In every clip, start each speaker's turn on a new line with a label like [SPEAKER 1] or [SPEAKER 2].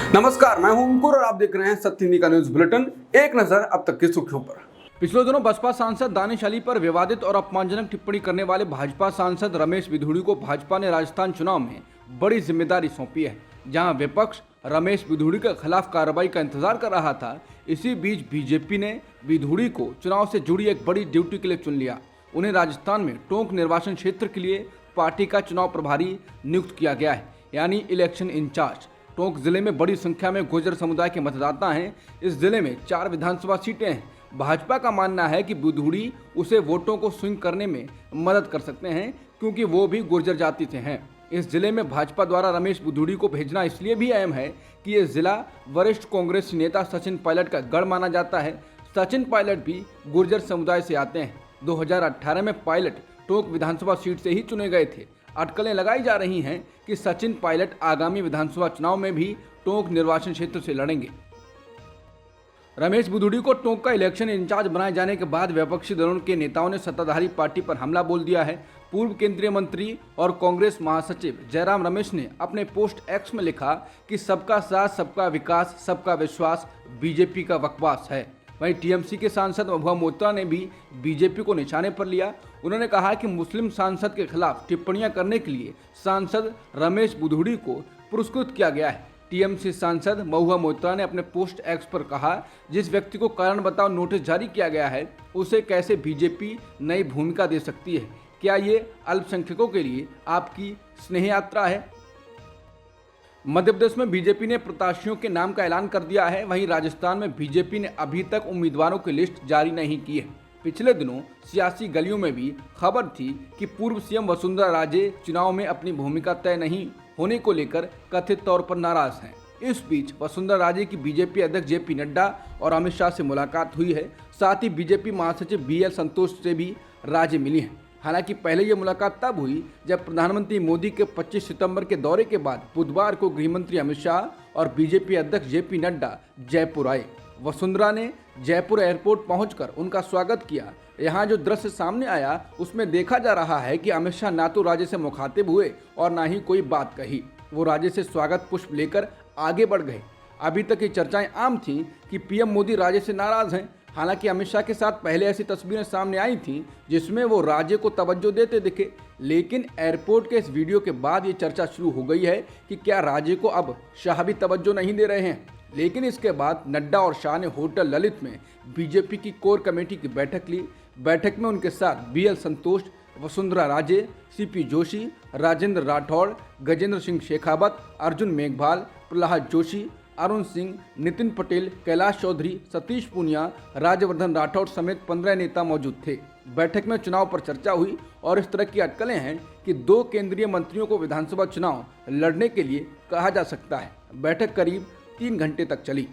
[SPEAKER 1] नमस्कार, मैं हूं अंकुर और आप देख रहे हैं सत्य हिंदी का न्यूज बुलेटिन। एक नजर अब तक की सुर्खियों पर। पिछले दिनों बसपा सांसद दानिश अली पर विवादित और अपमानजनक टिप्पणी करने वाले भाजपा सांसद रमेश बिधूड़ी को भाजपा ने राजस्थान चुनाव में बड़ी जिम्मेदारी सौंपी है। जहां विपक्ष रमेश बिधूड़ी के खिलाफ कार्रवाई का इंतजार कर रहा था, इसी बीच बीजेपी ने बिधूड़ी को चुनाव से जुड़ी एक बड़ी ड्यूटी के लिए चुन लिया। उन्हें राजस्थान में टोंक निर्वाचन क्षेत्र के लिए पार्टी का चुनाव प्रभारी नियुक्त किया गया है, यानी इलेक्शन इंचार्ज। टोंक जिले में बड़ी संख्या में गुर्जर समुदाय के मतदाता हैं। इस जिले में 4 विधानसभा सीटें हैं। भाजपा का मानना है कि बिधूड़ी उसे वोटों को स्विंग करने में मदद कर सकते हैं, क्योंकि वो भी गुर्जर जाति से हैं। इस जिले में भाजपा द्वारा रमेश बिधूड़ी को भेजना इसलिए भी अहम है कि ये जिला वरिष्ठ कांग्रेस नेता सचिन पायलट का गढ़ माना जाता है। सचिन पायलट भी गुर्जर समुदाय से आते हैं। 2018 में पायलट टोंक विधानसभा सीट से ही चुने गए थे। अटकलें लगाई जा रही हैं कि सचिन पायलट आगामी विधानसभा चुनाव में भी टोंक निर्वाचन क्षेत्र से लड़ेंगे। रमेश बिधूड़ी को टोंक का इलेक्शन इंचार्ज बनाए जाने के बाद विपक्षी दलों के नेताओं ने सत्ताधारी पार्टी पर हमला बोल दिया है। पूर्व केंद्रीय मंत्री और कांग्रेस महासचिव जयराम रमेश ने अपने पोस्ट एक्स में लिखा कि सबका साथ, सबका विकास, सबका विश्वास बीजेपी का बकवास है। वहीं टीएमसी के सांसद महुआ मोइत्रा ने भी बीजेपी को निशाने पर लिया। उन्होंने कहा कि मुस्लिम सांसद के खिलाफ टिप्पणियां करने के लिए सांसद रमेश बिधूड़ी को पुरस्कृत किया गया है। टीएमसी सांसद महुआ मोइत्रा ने अपने पोस्ट एक्स पर कहा, जिस व्यक्ति को कारण बताओ नोटिस जारी किया गया है, उसे कैसे बीजेपी नई भूमिका दे सकती है? क्या ये अल्पसंख्यकों के लिए आपकी स्नेह यात्रा है? मध्य प्रदेश में बीजेपी ने प्रत्याशियों के नाम का ऐलान कर दिया है। वहीं राजस्थान में बीजेपी ने अभी तक उम्मीदवारों की लिस्ट जारी नहीं की है। पिछले दिनों सियासी गलियों में भी खबर थी कि पूर्व सीएम वसुंधरा राजे चुनाव में अपनी भूमिका तय नहीं होने को लेकर कथित तौर पर नाराज हैं। इस बीच वसुंधरा राजे की बीजेपी अध्यक्ष जेपी नड्डा और अमित शाह से मुलाकात हुई है। साथ ही बीजेपी महासचिव बीएल संतोष से भी राजे मिली हैं। हालांकि पहले ये मुलाकात तब हुई जब प्रधानमंत्री मोदी के 25 सितंबर के दौरे के बाद बुधवार को गृहमंत्री अमित शाह और बीजेपी अध्यक्ष जेपी नड्डा जयपुर आए। वसुंधरा ने जयपुर एयरपोर्ट पहुंचकर उनका स्वागत किया। यहाँ जो दृश्य सामने आया उसमें देखा जा रहा है कि अमित शाह ना तो राजे से मुखातिब हुए और ना ही कोई बात कही। वो राजे से स्वागत पुष्प लेकर आगे बढ़ गए। अभी तक ये चर्चाएं आम थीं कि पीएम मोदी राजे से नाराज हैं। हालांकि अमित शाह के साथ पहले ऐसी तस्वीरें सामने आई थीं जिसमें वो राजे को तवज्जो देते दिखे, लेकिन एयरपोर्ट के इस वीडियो के बाद ये चर्चा शुरू हो गई है कि क्या राजे को अब शाह भी तवज्जो नहीं दे रहे हैं। लेकिन इसके बाद नड्डा और शाह ने होटल ललित में बीजेपी की कोर कमेटी की बैठक ली। बैठक में उनके साथ बीएल संतोष, वसुंधरा राजे, सीपी जोशी, राजेंद्र राठौड़, गजेंद्र सिंह शेखावत, अर्जुन मेघवाल, प्रहलाद जोशी, अरुण सिंह, नितिन पटेल, कैलाश चौधरी, सतीश पूनिया, राज्यवर्धन राठौड़ समेत 15 नेता मौजूद थे। बैठक में चुनाव पर चर्चा हुई और इस तरह की अटकलें हैं कि 2 केंद्रीय मंत्रियों को विधानसभा चुनाव लड़ने के लिए कहा जा सकता है। बैठक करीब 3 घंटे तक चली।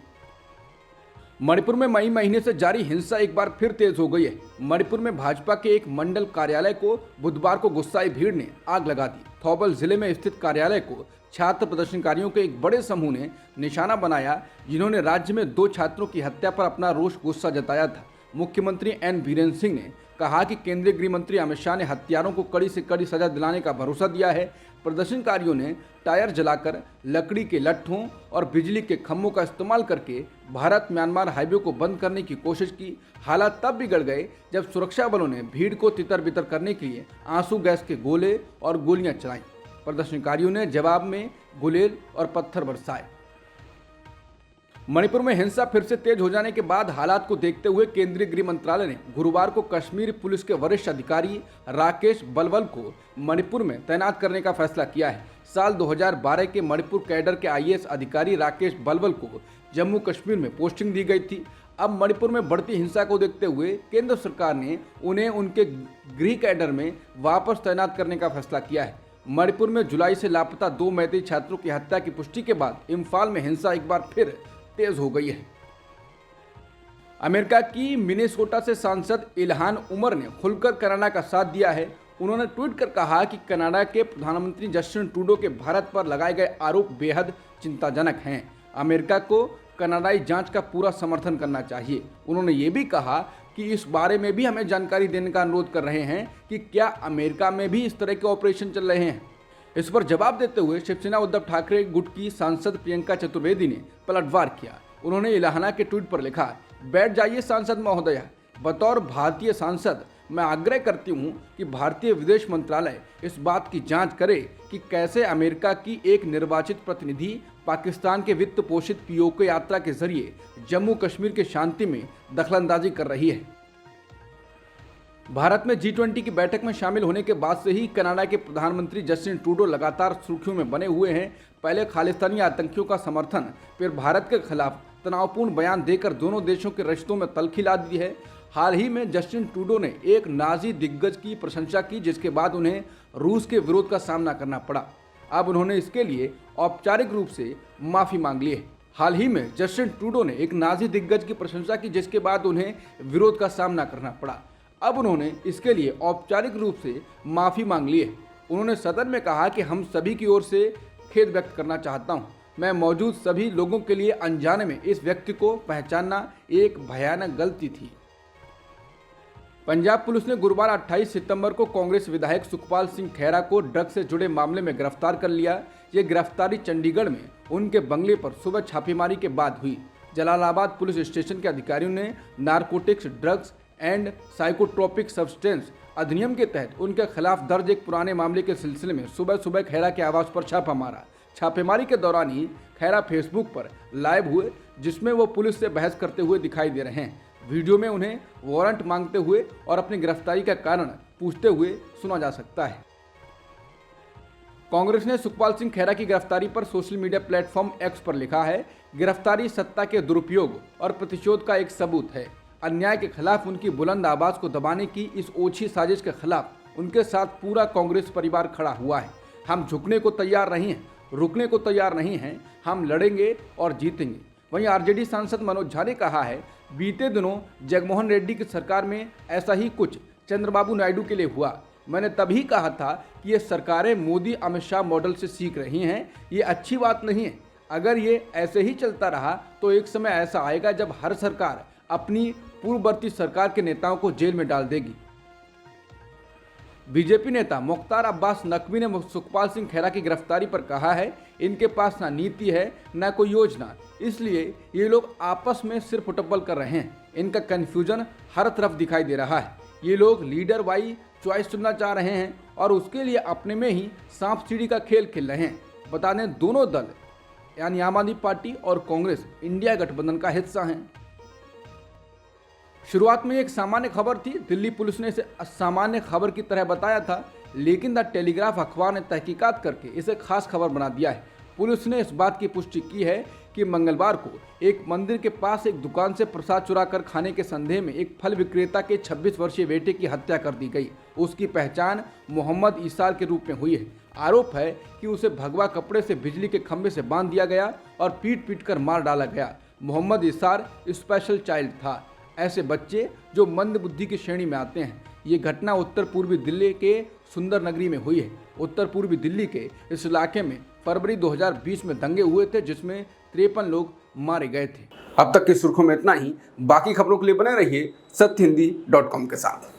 [SPEAKER 1] मणिपुर में मई महीने से जारी हिंसा एक बार फिर तेज हो गई है। मणिपुर में भाजपा के एक मंडल कार्यालय को बुधवार को गुस्साई भीड़ ने आग लगा दी। थौबल जिले में स्थित कार्यालय को छात्र प्रदर्शनकारियों के एक बड़े समूह ने निशाना बनाया, जिन्होंने राज्य में 2 छात्रों की हत्या पर अपना रोष गुस्सा जताया था। मुख्यमंत्री एन बीरेंद्र सिंह ने कहा कि केंद्रीय गृह मंत्री अमित शाह ने हत्यारों को कड़ी से कड़ी सजा दिलाने का भरोसा दिया है। प्रदर्शनकारियों ने टायर जलाकर, लकड़ी के लट्ठों और बिजली के खंभों का इस्तेमाल करके भारत म्यांमार हाईवे को बंद करने की कोशिश की। हालात तब बिगड़ गए जब सुरक्षा बलों ने भीड़ को तितर बितर करने के लिए आंसू गैस के गोले और गोलियां चलाईं। प्रदर्शनकारियों ने जवाब में गुलेल और पत्थर बरसाए। मणिपुर में हिंसा फिर से तेज हो जाने के बाद हालात को देखते हुए केंद्रीय गृह मंत्रालय ने गुरुवार को कश्मीर पुलिस के वरिष्ठ अधिकारी राकेश बलवल को मणिपुर में तैनात करने का फैसला किया है। साल 2012 के मणिपुर कैडर के आईएएस अधिकारी राकेश बलवल को जम्मू कश्मीर में पोस्टिंग दी गई थी। अब मणिपुर में बढ़ती हिंसा को देखते हुए केंद्र सरकार ने उन्हें उनके गृह कैडर में वापस तैनात करने का फैसला किया है। मणिपुर में जुलाई से लापता 2 मैतेई छात्रों की हत्या की पुष्टि के बाद इम्फाल में हिंसा एक बार फिर तेज हो गई है। अमेरिका की मिनेसोटा से सांसद इल्हान उमर ने खुलकर कनाडा का साथ दिया है। उन्होंने ट्वीट कर कहा कि कनाडा के प्रधानमंत्री जस्टिन ट्रूडो के भारत पर लगाए गए आरोप बेहद चिंताजनक हैं। अमेरिका को कनाडाई जांच का पूरा समर्थन करना चाहिए। उन्होंने ये भी कहा कि इस बारे में भी हमें जानकारी देने का अनुरोध कर रहे हैं कि क्या अमेरिका में भी इस तरह के ऑपरेशन चल रहे हैं। इस पर जवाब देते हुए शिवसेना उद्धव ठाकरे गुट की सांसद प्रियंका चतुर्वेदी ने पलटवार किया। उन्होंने इलाहाना के ट्वीट पर लिखा, बैठ जाइए सांसद महोदया, बतौर भारतीय सांसद मैं आग्रह करती हूं कि भारतीय विदेश मंत्रालय इस बात की जांच करे कि कैसे अमेरिका की एक निर्वाचित प्रतिनिधि पाकिस्तान के वित्त पोषित पीओके यात्रा के जरिए जम्मू कश्मीर के शांति में दखलंदाजी कर रही है। भारत में G20 की बैठक में शामिल होने के बाद से ही कनाडा के प्रधानमंत्री जस्टिन ट्रूडो लगातार सुर्खियों में बने हुए हैं। पहले खालिस्तानी आतंकियों का समर्थन, फिर भारत के खिलाफ तनावपूर्ण बयान देकर दोनों देशों के रिश्तों में तल्खी ला दी है। हाल ही में जस्टिन ट्रूडो ने एक नाजी दिग्गज की प्रशंसा की, जिसके बाद उन्हें रूस के विरोध का सामना करना पड़ा। अब उन्होंने इसके लिए औपचारिक रूप से माफी मांग ली है। हाल ही में जस्टिन ट्रूडो ने एक नाजी दिग्गज की प्रशंसा की, जिसके बाद उन्हें विरोध का सामना करना पड़ा। अब उन्होंने इसके लिए औपचारिक रूप से माफी मांग ली है। उन्होंने सदन में कहा कि हम सभी की ओर से खेद व्यक्त करना चाहता हूं। मैं मौजूद सभी लोगों के लिए अनजाने में इस व्यक्ति को पहचानना एक भयानक गलती थी। पंजाब पुलिस ने गुरुवार 28 सितंबर को कांग्रेस विधायक सुखपाल सिंह खैरा को ड्रग्स से जुड़े मामले में गिरफ्तार कर लिया। ये गिरफ्तारी चंडीगढ़ में उनके बंगले पर सुबह छापेमारी के बाद हुई। जलालाबाद पुलिस स्टेशन के अधिकारियों ने narcotics, drugs and psychotropic substance अधिनियम के तहत उनके खिलाफ दर्ज एक पुराने मामले के सिलसिले में सुबह सुबह खैरा के आवास पर छापा मारा। छापेमारी के दौरान ही खैरा फेसबुक पर लाइव हुए, जिसमें वो पुलिस से बहस करते हुए दिखाई दे रहे हैं। वीडियो में उन्हें वारंट मांगते हुए और अपनी गिरफ्तारी का कारण पूछते हुए सुना जा सकता है। कांग्रेस ने सुखपाल सिंह खैरा की गिरफ्तारी पर सोशल मीडिया प्लेटफॉर्म एक्स पर लिखा है, गिरफ्तारी सत्ता के दुरुपयोग और प्रतिशोध का एक सबूत है। अन्याय के खिलाफ उनकी बुलंद आवाज को दबाने की इस ओछी साजिश के खिलाफ उनके साथ पूरा कांग्रेस परिवार खड़ा हुआ है। हम झुकने को तैयार नहीं हैं, रुकने को तैयार नहीं हैं, हम लड़ेंगे और जीतेंगे। वहीं आरजेडी सांसद मनोज झा ने कहा है, बीते दिनों जगनमोहन रेड्डी की सरकार में ऐसा ही कुछ चंद्रबाबू नायडू के लिए हुआ। मैंने तभी कहा था कि ये सरकारें मोदी अमित शाह मॉडल से सीख रही हैं। ये अच्छी बात नहीं है। अगर ये ऐसे ही चलता रहा तो एक समय ऐसा आएगा जब हर सरकार अपनी पूर्ववर्ती सरकार के नेताओं को जेल में डाल देगी। बीजेपी नेता मुख्तार अब्बास नकवी ने सुखपाल सिंह खैरा की गिरफ्तारी पर कहा है, इनके पास ना नीति है ना कोई योजना, इसलिए ये लोग आपस में सिर फुटबॉल कर रहे हैं। इनका कंफ्यूजन हर तरफ दिखाई दे रहा है। ये लोग लीडर वाई चॉइस चुनना चाह रहे हैं और उसके लिए अपने में ही सांप सीढ़ी का खेल खेल रहे हैं। बता दें, दोनों दल यानी आम आदमी पार्टी और कांग्रेस इंडिया गठबंधन का हिस्सा हैं। शुरुआत में एक सामान्य खबर थी। दिल्ली पुलिस ने इसे असामान्य खबर की तरह बताया था, लेकिन द टेलीग्राफ अखबार ने तहकीकात करके इसे खास खबर बना दिया है। पुलिस ने इस बात की पुष्टि की है कि मंगलवार को एक मंदिर के पास एक दुकान से प्रसाद चुरा कर खाने के संदेह में एक फल विक्रेता के 26 वर्षीय बेटे की हत्या कर दी गई। उसकी पहचान मोहम्मद ईसार के रूप में हुई है। आरोप है कि उसे भगवा कपड़े से बिजली के खंभे से बांध दिया गया और पीट पीट कर मार डाला गया। मोहम्मद ईसार स्पेशल चाइल्ड था, ऐसे बच्चे जो मंद बुद्धि की श्रेणी में आते हैं। ये घटना उत्तर पूर्वी दिल्ली के सुंदर नगरी में हुई है। उत्तर पूर्वी दिल्ली के इस इलाके में फरवरी 2020 में दंगे हुए थे, जिसमें 53 लोग मारे गए थे। अब तक की सुर्खियों में इतना ही। बाकी खबरों के लिए बने रहिए सत्यहिंदी.com के साथ।